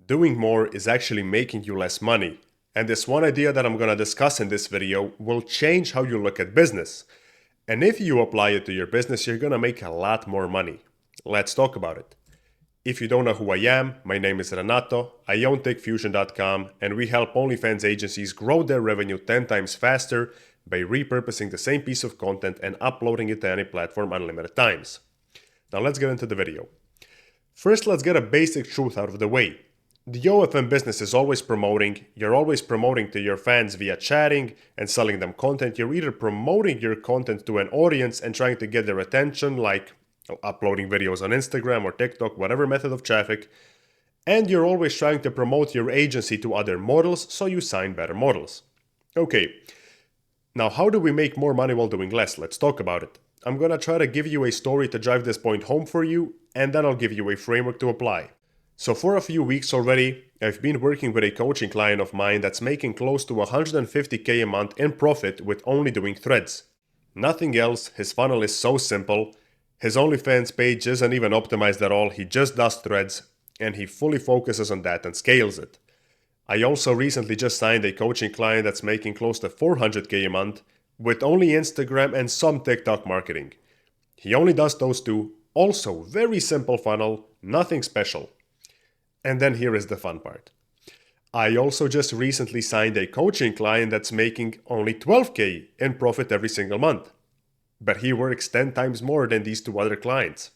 Doing more is actually making you less money. And this one idea that I'm going to discuss in this video will change how you look at business. And if you apply it to your business, you're going to make a lot more money. Let's talk about it. If you don't know who I am, my name is Renato. I own TechFusion.com, and we help OnlyFans agencies grow their revenue 10 times faster by repurposing the same piece of content and uploading it to any platform unlimited times. Now let's get into the video. First, let's get a basic truth out of the way. The OFM business is always promoting. You're always promoting to your fans via chatting and selling them content. You're either promoting your content to an audience and trying to get their attention, like uploading videos on Instagram or TikTok, whatever method of traffic. And you're always trying to promote your agency to other models, so you sign better models. Okay, now how do we make more money while doing less? Let's talk about it. I'm gonna try to give you a story to drive this point home for you, and then I'll give you a framework to apply. So for a few weeks already, I've been working with a coaching client of mine that's making close to 150K a month in profit with only doing threads. Nothing else. His funnel is so simple. His OnlyFans page isn't even optimized at all. He just does threads, and he fully focuses on that and scales it. I also recently just signed a coaching client that's making close to 400K a month with only Instagram and some TikTok marketing. He only does those two. Also, very simple funnel, nothing special. And then here is the fun part. I also just recently signed a coaching client that's making only 12K in profit every single month. But he works 10 times more than these two other clients.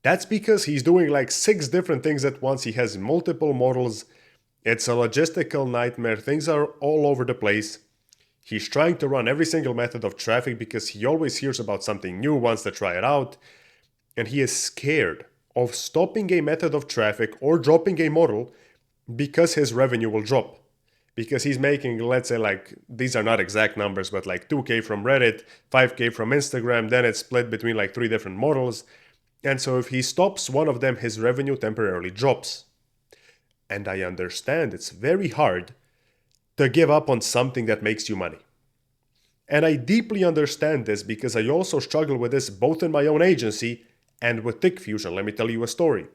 That's because he's doing like 6 different things at once. He has multiple models. It's a logistical nightmare. Things are all over the place. He's trying to run every single method of traffic because he always hears about something new, wants to try it out. And he is scared of stopping a method of traffic or dropping a model because his revenue will drop. Because he's making, let's say, like, these are not exact numbers, but like 2K from Reddit, 5K from Instagram, then it's split between like 3 different models. And so if he stops one of them, his revenue temporarily drops. And I understand it's very hard to give up on something that makes you money. And I deeply understand this because I also struggle with this both in my own agency and with TechFusion. Let me tell you a story.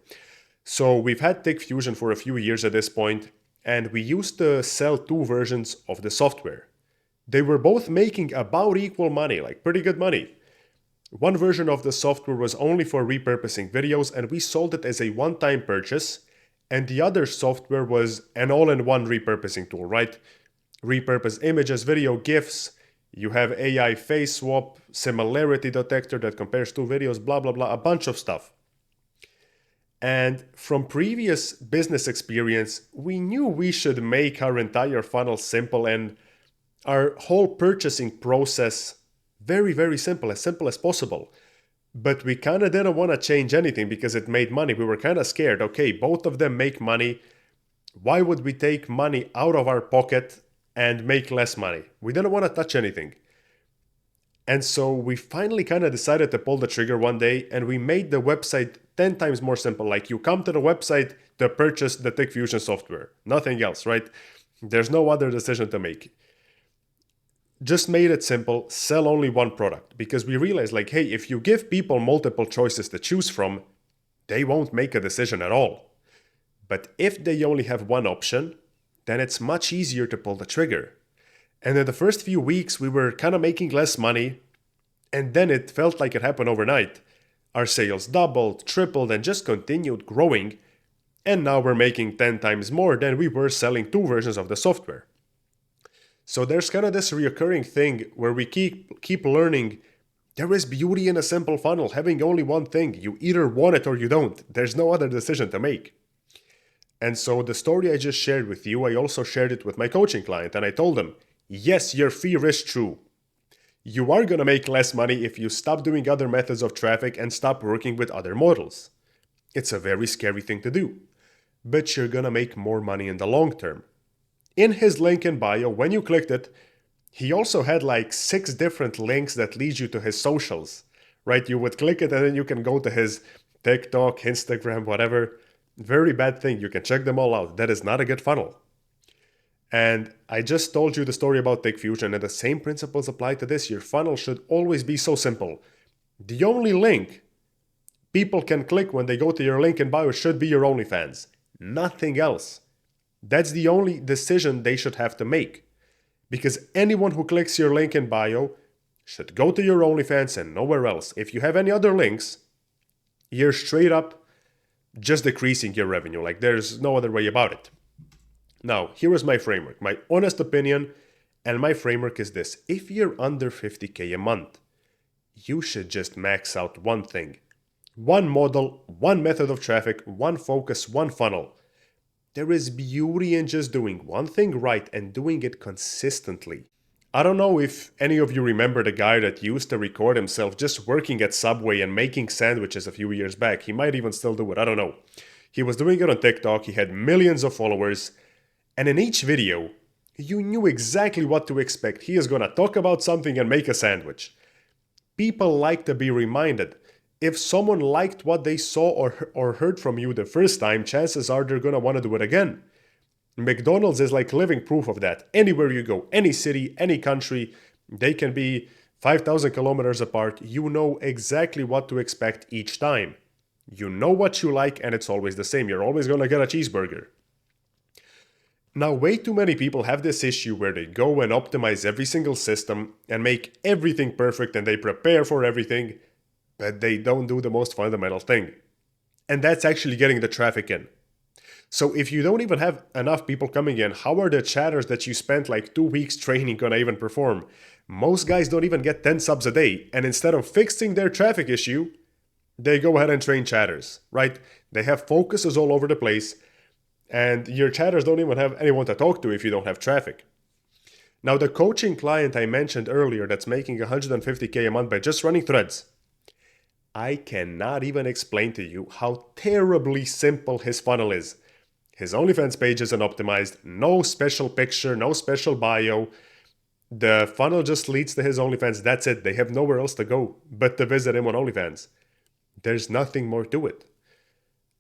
So we've had TechFusion for a few years at this point, and we used to sell 2 versions of the software. They were both making about equal money, like pretty good money. One version of the software was only for repurposing videos, and we sold it as a one-time purchase, and the other software was an all-in-one repurposing tool, right? Repurpose images, video, GIFs. You have AI face swap, similarity detector that compares 2 videos, blah, blah, blah, a bunch of stuff. And from previous business experience, we knew we should make our entire funnel simple and our whole purchasing process very, very simple as possible. But we kind of didn't want to change anything because it made money. We were kind of scared. Okay, both of them make money. Why would we take money out of our pocket and make less money? We didn't want to touch anything. And so we finally kind of decided to pull the trigger one day, and we made the website 10 times more simple. Like, you come to the website to purchase the TechFusion software. Nothing else, right? There's no other decision to make. Just made it simple, sell only one product. Because we realized, like, hey, if you give people multiple choices to choose from, they won't make a decision at all. But if they only have one option, then it's much easier to pull the trigger. And in the first few weeks, we were kind of making less money, and then it felt like it happened overnight. Our sales doubled, tripled, and just continued growing, and now we're making 10 times more than we were selling 2 versions of the software. So there's kind of this reoccurring thing where we keep learning there is beauty in a simple funnel, having only one thing. You either want it or you don't. There's no other decision to make. And so the story I just shared with you, I also shared it with my coaching client, and I told him, yes, your fear is true. You are going to make less money if you stop doing other methods of traffic and stop working with other models. It's a very scary thing to do, but you're going to make more money in the long term. In his link in bio, when you clicked it, he also had like 6 different links that lead you to his socials, right? You would click it and then you can go to his TikTok, Instagram, whatever. Very bad thing. You can check them all out. That is not a good funnel. And I just told you the story about TechFusion, and the same principles apply to this. Your funnel should always be so simple. The only link people can click when they go to your link in bio should be your OnlyFans. Nothing else. That's the only decision they should have to make. Because anyone who clicks your link in bio should go to your OnlyFans and nowhere else. If you have any other links, you're straight up just decreasing your revenue. Like, there's no other way about it. Now, here is my framework. My honest opinion and my framework is this. If you're under 50K a month, you should just max out one thing. One model, one method of traffic, one focus, one funnel. There is beauty in just doing one thing right and doing it consistently. I don't know if any of you remember the guy that used to record himself just working at Subway and making sandwiches a few years back. He might even still do it, I don't know. He was doing it on TikTok, he had millions of followers, and in each video, you knew exactly what to expect. He is gonna talk about something and make a sandwich. People like to be reminded. If someone liked what they saw or heard from you the first time, chances are they're gonna wanna do it again. McDonald's is like living proof of that. Anywhere you go, any city, any country, they can be 5,000 kilometers apart. You know exactly what to expect each time. You know what you like and it's always the same. You're always gonna get a cheeseburger. Now, way too many people have this issue where they go and optimize every single system and make everything perfect and they prepare for everything, but they don't do the most fundamental thing. And that's actually getting the traffic in. So if you don't even have enough people coming in, how are the chatters that you spent like 2 weeks training gonna even perform? Most guys don't even get 10 subs a day, and instead of fixing their traffic issue, they go ahead and train chatters, right? They have focuses all over the place, and your chatters don't even have anyone to talk to if you don't have traffic. Now, the coaching client I mentioned earlier that's making 150K a month by just running threads, I cannot even explain to you how terribly simple his funnel is. His OnlyFans page isn't optimized, no special picture, no special bio. The funnel just leads to his OnlyFans, that's it. They have nowhere else to go but to visit him on OnlyFans. There's nothing more to it.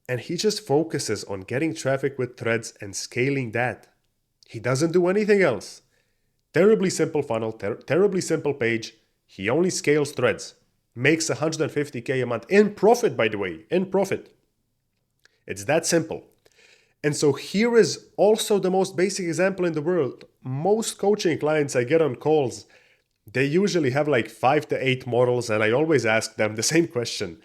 And he just focuses on getting traffic with threads and scaling that. He doesn't do anything else. Terribly simple funnel, terribly simple page. He only scales threads. Makes 150K a month. In profit, by the way. In profit. It's that simple. And so here is also the most basic example in the world. Most coaching clients I get on calls, they usually have like 5 to 8 models, and I always ask them the same question.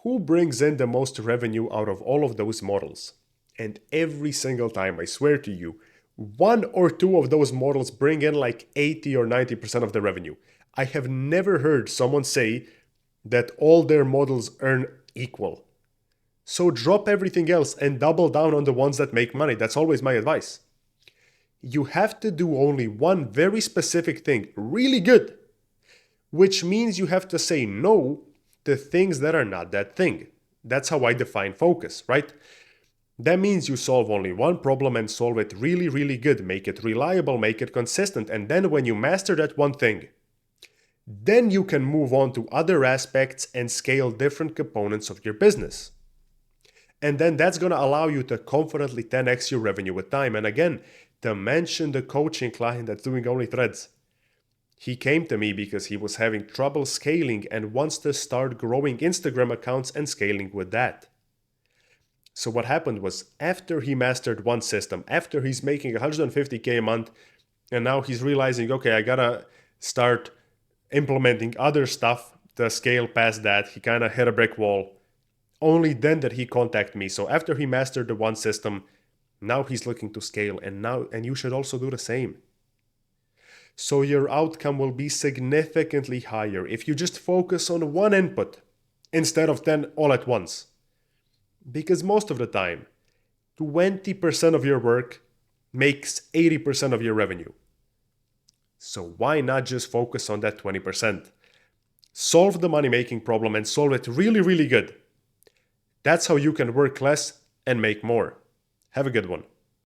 Who brings in the most revenue out of all of those models? And every single time, I swear to you, 1 or 2 of those models bring in like 80 or 90% of the revenue. I have never heard someone say that all their models earn equal. So drop everything else and double down on the ones that make money. That's always my advice. You have to do only one very specific thing really good, which means you have to say no to things that are not that thing. That's how I define focus, right? That means you solve only one problem and solve it really, really good. Make it reliable, make it consistent. And then when you master that one thing, then you can move on to other aspects and scale different components of your business. And then that's going to allow you to confidently 10x your revenue with time. And again, to mention the coaching client that's doing only threads. He came to me because he was having trouble scaling and wants to start growing Instagram accounts and scaling with that. So what happened was, after he mastered one system, after he's making 150K a month, and now he's realizing, okay, I gotta start implementing other stuff to scale past that. He kind of hit a brick wall. Only then did he contact me. So after he mastered the one system, now he's looking to scale, and you should also do the same. So your outcome will be significantly higher if you just focus on one input instead of 10 all at once. Because most of the time, 20% of your work makes 80% of your revenue. So why not just focus on that 20%? Solve the money-making problem and solve it really, really good. That's how you can work less and make more. Have a good one.